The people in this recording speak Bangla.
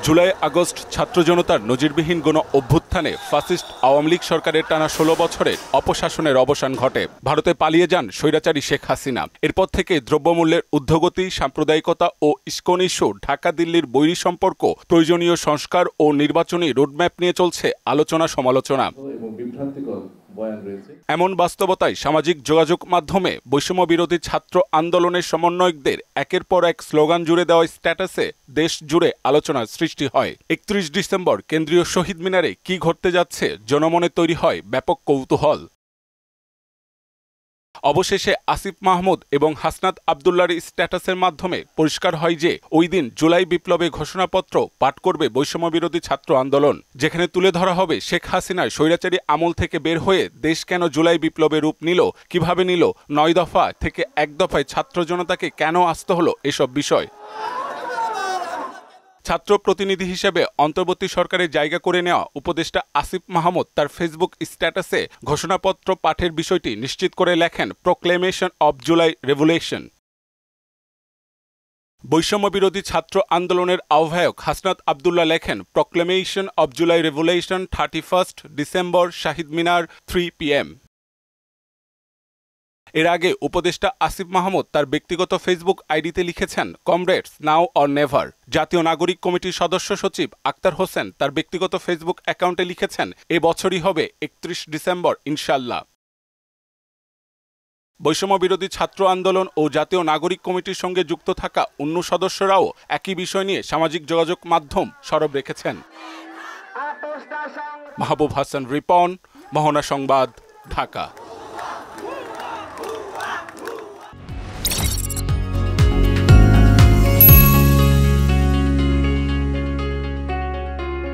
জুলাই আগস্ট ছাত্র জনতার নজিরবিহীন গণ অভ্যুত্থানে ফ্যাসিস্ট আওয়ামী লীগ সরকারের টানা ১৬ বছরের অপশাসনের অবসান ঘটে। ভারতে পালিয়ে যান স্বৈরাচারী শেখ হাসিনা। এরপর থেকে দ্রব্যমূল্যের ঊর্ধ্বগতি, সাম্প্রদায়িকতা ও ইস্কন ইস্যু, ঢাকা দিল্লির বৈরী সম্পর্ক, প্রয়োজনীয় সংস্কার ও নির্বাচনী রোডম্যাপ নিয়ে চলছে আলোচনা সমালোচনা। এমন বাস্তবতায় সামাজিক যোগাযোগ মাধ্যমে বৈষম্য বিরোধী ছাত্র আন্দোলনের সমন্বয়কদের একের পর এক স্লোগান জুড়ে দেওয়া স্ট্যাটাসে দেশ জুড়ে আলোচনার সৃষ্টি হয়। ৩১ ডিসেম্বর কেন্দ্রীয় শহীদ মিনারে কি ঘটতে যাচ্ছে জনমনে তৈরি হয় ব্যাপক কৌতূহল। অবশেষে আসিফ মাহমুদ এবং হাসনাত আবদুল্লাহর স্ট্যাটাসের মাধ্যমে পরিষ্কার হয় যে ওই দিন জুলাই বিপ্লবে ঘোষণাপত্র পাঠ করবে বৈষম্য বিরোধী ছাত্র আন্দোলন, যেখানে তুলে ধরা হবে শেখ হাসিনার স্বৈরাচারী আমল থেকে বের হয়ে দেশ কেন জুলাই বিপ্লবে রূপ নিল, কিভাবে নিল, ৯ দফা থেকে ১ দফায় ছাত্র জনতাকে কেন আসতে হলো, এসব বিষয়। ছাত্র প্রতিনিধি হিসেবে অন্তর্বর্তী সরকারের জায়গা করে নেওয়া উপদেষ্টা আসিফ মাহমুদ তার ফেসবুক স্ট্যাটাসে ঘোষণাপত্র পাঠের বিষয়টি নিশ্চিত করে লেখেন, প্রোক্লেমেশন অব জুলাই রেভলিউশন। বৈষম্য বিরোধী ছাত্র আন্দোলনের আহ্বায়ক হাসনাত আবদুল্লাহ লেখেন, proclamation of July revolution 31 December, Shahid Minar, 3 PM। এর আগে উপদেষ্টা আসিফ মাহমুদ তার ব্যক্তিগত ফেসবুক আইডিতে লিখেছেন, কমরেডস নাও অর নেভার। জাতীয় নাগরিক কমিটির সদস্য সচিব আক্তার হোসেন তার ব্যক্তিগত ফেসবুক অ্যাকাউন্টে লিখেছেন, এ বছরই হবে ৩১ ডিসেম্বর ইনশাল্লাহ। বৈষম্য বিরোধী ছাত্র আন্দোলন ও জাতীয় নাগরিক কমিটির সঙ্গে যুক্ত থাকা অন্য সদস্যরাও একই বিষয় নিয়ে সামাজিক যোগাযোগ মাধ্যম সরব রেখেছেন। মাহবুব হাসান রিপন, মোহনা সংবাদ, ঢাকা।